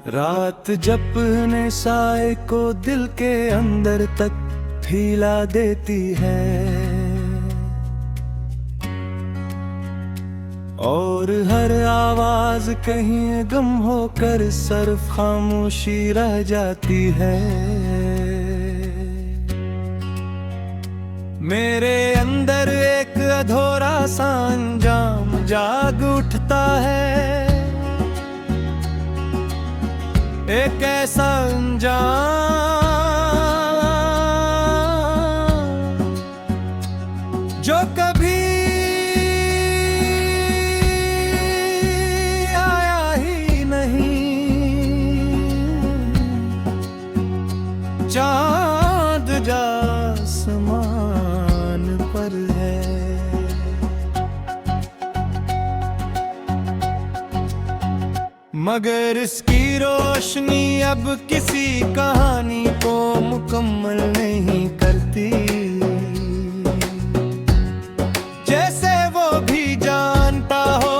रात जपने साए को दिल के अंदर तक हिला देती है, और हर आवाज कहीं गम होकर सिर्फ खामोशी रह जाती है। मेरे अंदर एक अधूरा सा अंजाम जाग उठता है, एक ऐसा अंजाम जो कभी आया ही नहीं। चाँद जा आसमान पर है, मगर इसकी रोशनी अब किसी कहानी को मुकम्मल नहीं करती। जैसे वो भी जानता हो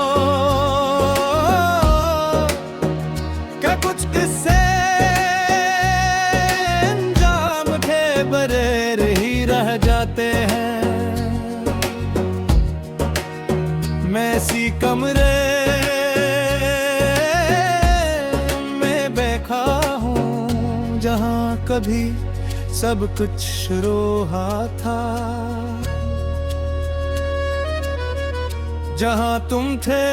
कि कुछ किस्से अंजाम के बगैर ही रह जाते हैं। मैं इसी कमरे जहाँ कभी सब कुछ शुरू हुआ था, जहाँ तुम थे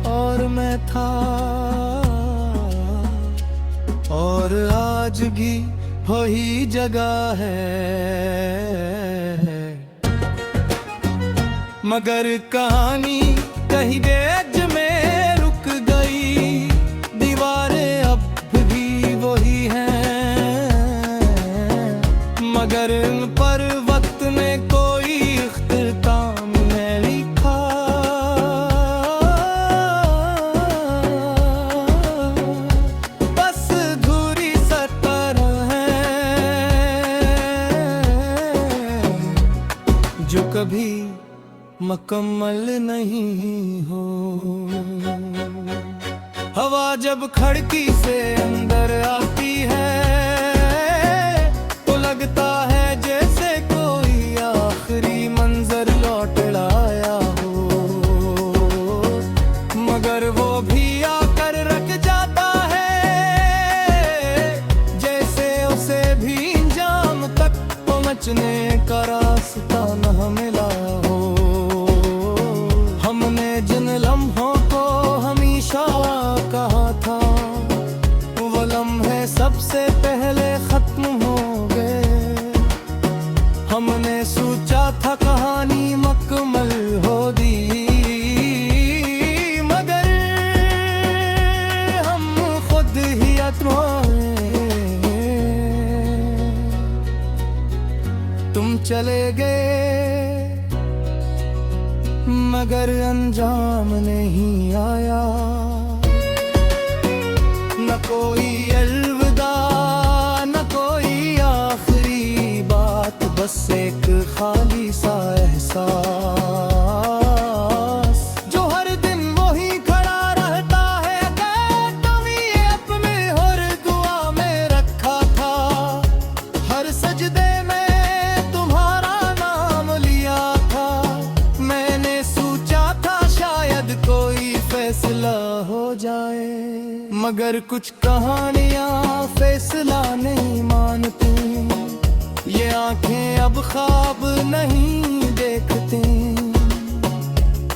और मैं था, और आज भी वही जगह है। मगर कहानी कहीं बेच में रुक गई, दीवारें अब वही है, मगर इन पर वक्त ने कोई इख्तिताम नहीं लिखा। बस अधूरी सतर है जो कभी मुकम्मल नहीं हो। हवा जब खिड़की से अंदर आती है तो लगता है जैसे कोई आखिरी मंजर लौट लाया हो, मगर वो भी आकर रख जाता है जैसे उसे भी अंजाम तक पहुंचने का रास्ता न मिला हो। हमने जिन लम्हों को हमेशा कहा था वो लम्हे सबसे पहले खत्म हो गए। हमने सोचा था कहानी मुकम्मल होगी, मगर हम खुद ही अतमाए। तुम चले गए मगर अंजाम नहीं आया, न कोई अलविदा न कोई आखिरी बात, बस एक खाली सा एहसास जो हर दिन वही खड़ा रहता है। कभी अपने हर दुआ में रखा था, हर सजदे में तुम्हारा नाम लिया था। मैंने सोचा था शायद कोई फैसला हो जाए, मगर कुछ कहानियां फैसला नहीं मानती। ये आंखें अब ख्वाब नहीं देखती,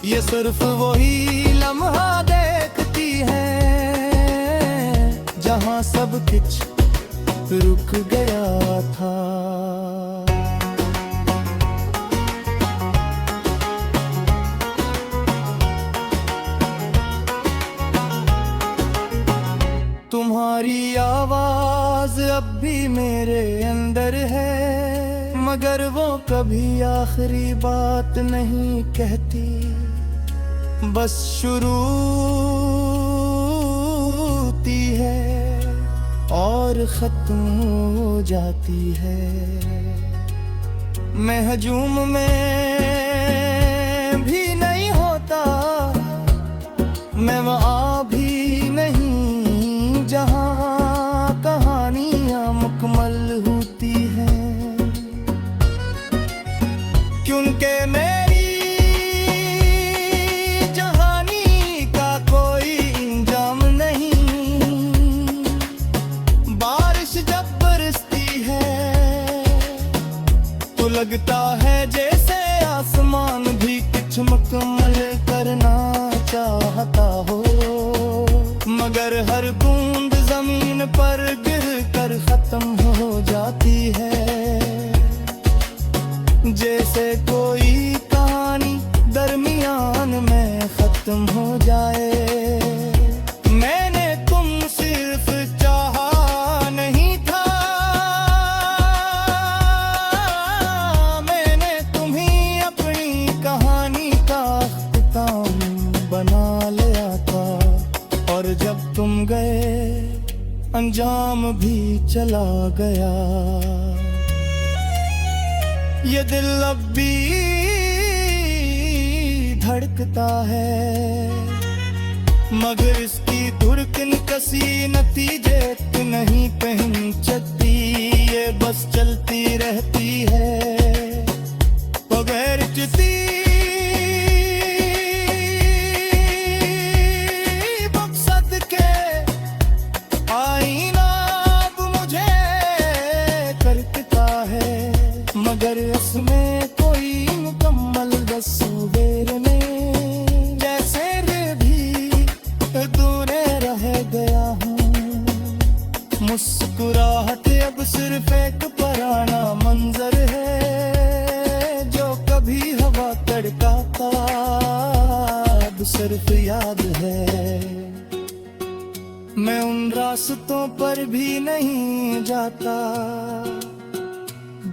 ये सिर्फ वही लम्हा देखती है जहां सब कुछ रुक गया था। तुम्हारी आवाज अब भी मेरे अंदर है, मगर वो कभी आखिरी बात नहीं कहती। बस शुरू होती है और खत्म हो जाती है। मैं हजूम में भी नहीं होता, मैं वहाँ भी नहीं जाती है, क्योंकि मेरी जहानी का कोई इंजाम नहीं। बारिश जब बरसती है तो लगता है जैसे आसमान भी कुछ मुकम्मल करना चाहता हो, मगर हर बूंद जमीन पर गिर कर खत्म हो जाती है। जैसे कोई कहानी दरमियान में खत्म हो जाए। मैंने तुम सिर्फ चाहा नहीं था, मैंने तुम्ही अपनी कहानी का अख्ताम बना लिया था। और जब तुम गए अंजाम भी चला गया। ये दिल अब भी धड़कता है, मगर इसकी धड़कन कसी नतीजे नहीं पहुंचती। ये बस चलती रहती है बगैर चिती। मगर इसमें कोई मुकम्मल तस्वीर में जैसे भी दूरे रह गया हूँ। मुस्कुराहट अब सिर्फ एक पुराना मंजर है जो कभी हवा तड़काता अब सिर्फ याद है। मैं उन रास्तों पर भी नहीं जाता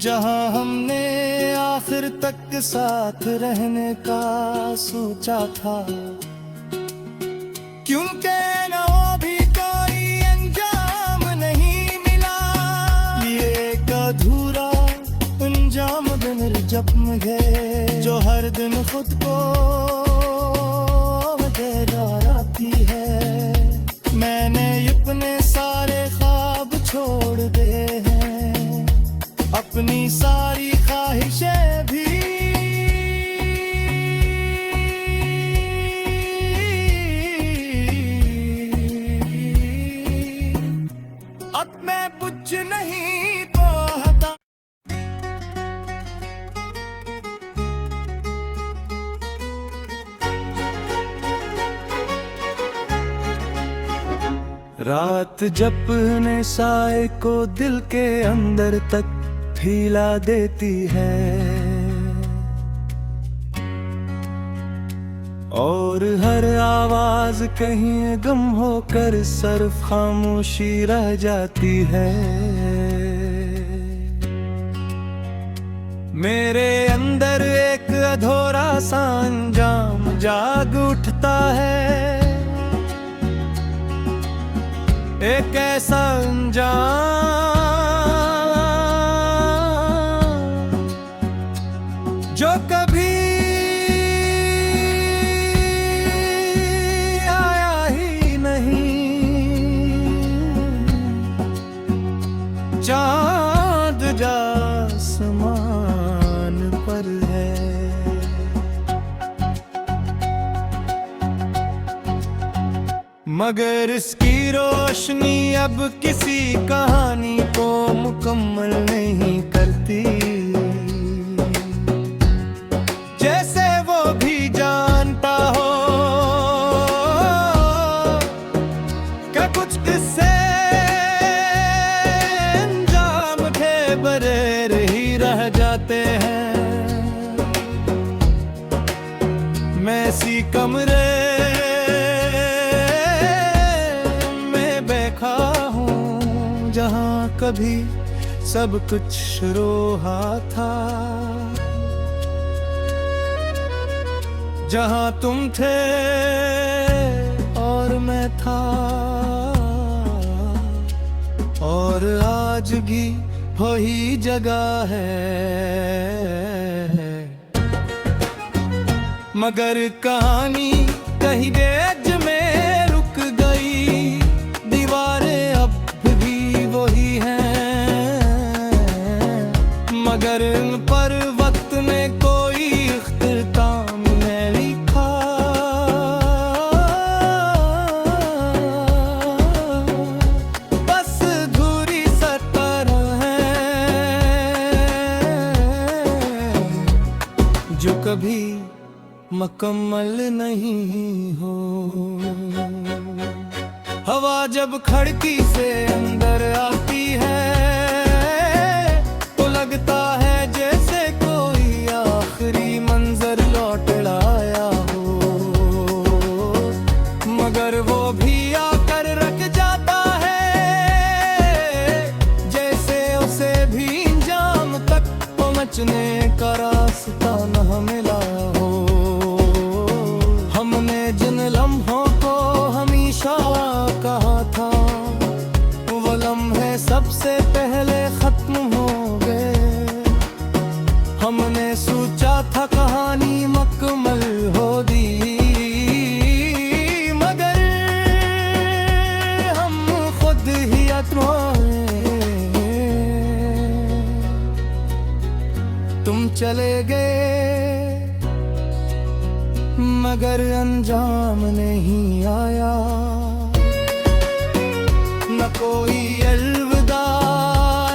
जहां हमने आखिर तक साथ रहने का सोचा था, क्योंकि न वो भी कोई अंजाम नहीं मिला। ये एक अधूरा अंजाम दिन जख्म है जो हर दिन खुद को डराती है। मैंने अपने सारे ख्वाब छोड़ दे हैं, अपनी सारी ख्वाहिशें भी। अब मैं कुछ नहीं कहता। रात जपने साए को दिल के अंदर तक हिला देती है, और हर आवाज कहीं गम होकर सिर्फ खामोशी रह जाती है। मेरे अंदर एक अधूरा सा अंजाम जाग उठता है, एक ऐसा अंजाम जो कभी आया ही नहीं। चाँद जा आसमान पर है, मगर इसकी रोशनी अब किसी कहानी को मुकम्मल नहीं करती। जैसे वो भी जानता हो कि कुछ किस्से अंजाम के बगैर ही रह जाते हैं। मैं इसी कमरे में बैठा हूँ जहाँ कभी सब कुछ शुरू हुआ था, जहाँ तुम थे और मैं था, और आज भी वही जगह है। मगर कहानी कहीं एज में रुक गई, दीवारें अब भी वही हैं, कभी मुकम्मल नहीं हो। हवा जब खिड़की से अंदर आती है तो लगता है जैसे कोई आखिरी मंजर लौट लाया हो, मगर वो भी आकर रख जाता है जैसे उसे भी अंजाम तक पहुंचने का रास्ता न मिला हो। हमने जिन लम्हों को हमेशा कहा था वो लम्हे सबसे पहले खत्म हो गए। हमने सोचा था कहानी मुकम्मल होगी, मगर हम खुद ही अतराए। तुम चले गए मगर अंजाम नहीं आया, न कोई अलविदा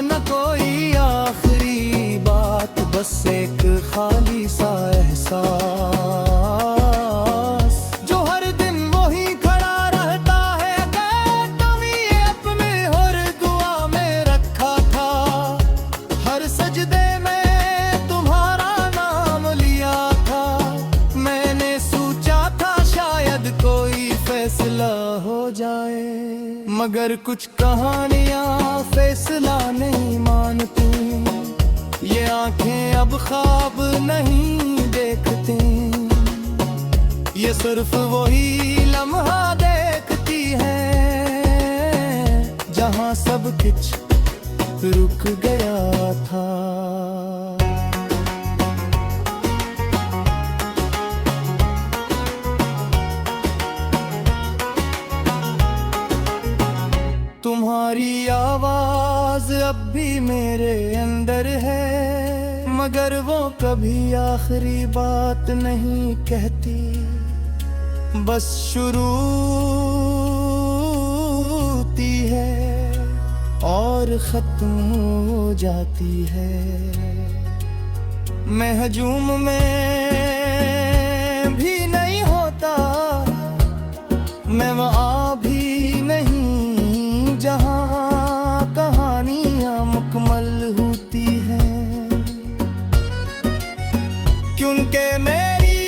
न कोई आखिरी बात, बस एक खाली सा एहसास जो हर दिन वही खड़ा रहता है। कभी अपने हर दुआ में रखा था, हर सजदे में तुम्हारा नाम लिया था। मैंने सोचा था शायद कोई फैसला हो जाए, मगर कुछ कहानियां फैसला नहीं मानती। ये आंखें अब ख्वाब नहीं देखती, ये सिर्फ वही लम्हा देखती है जहां सब कुछ रुक गया था। तुम्हारी आवाज अब भी मेरे अंदर है, मगर वो कभी आखिरी बात नहीं कहती, बस शुरू होती है और खत्म हो जाती है। मैं हजूम में भी नहीं होता, मैं वहाँ भी नहीं जहाँ कहानियाँ मुकम्मल होती हैं, क्योंकि मेरी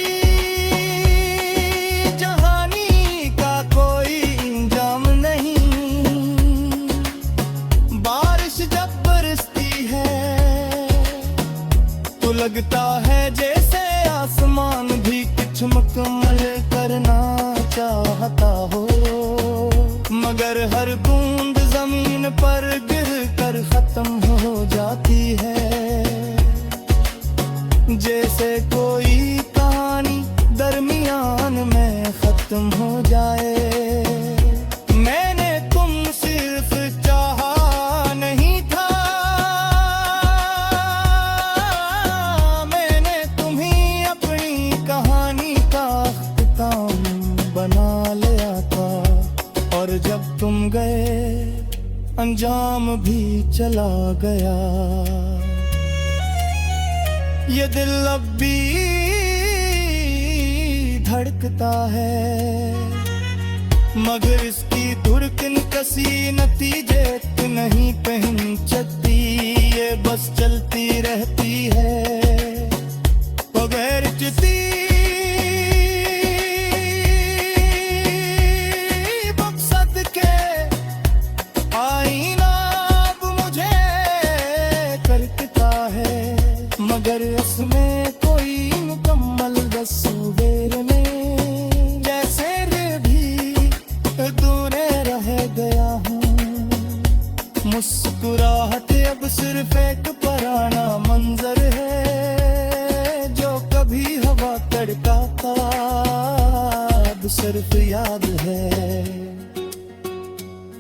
जहानी का कोई इंजाम नहीं। बारिश जब बरसती है तो लगता है जैसे आसमान भी कुछ मुकम्मल करना चाहता हो, मगर हर बूंद जमीन पर गिर कर खत्म हो जाती है। जैसे कोई कहानी दरमियान में खत्म हो जाए। मैंने तुम सिर्फ चाहा नहीं था, मैंने तुम्ही अपनी कहानी का अख्ताम बना लिया था। और जब तुम गए अंजाम भी चला गया। ये दिल अब भी धड़कता है, मगर इसकी धड़कन कसी नतीजे नहीं पहुंचती। ये बस चलती रहती है बगैर चिती। मगर इसमें कोई मुकम्मल तस्वीर में जैसे भी दूर रह गया हूँ। मुस्कुराहट अब सिर्फ एक पुराना मंजर है जो कभी हवा तड़का था, अब सिर्फ याद है।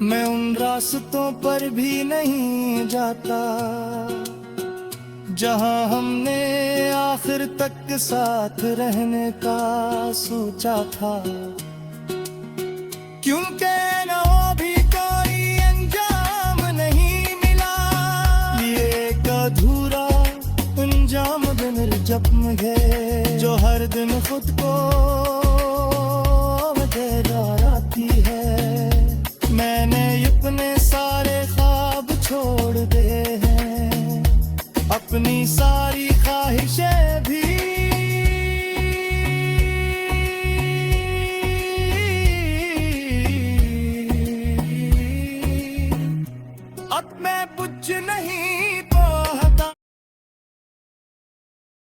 मैं उन रास्तों पर भी नहीं जाता जहां हमने आखिर तक साथ रहने का सोचा था, क्योंकि ना भी कोई अंजाम नहीं मिला। ये एक अधूरा अंजाम बिन जख्म है जो हर दिन खुद को डराती है। मैंने अपने सारे ख्वाब छोड़ दे हैं, अपनी सारी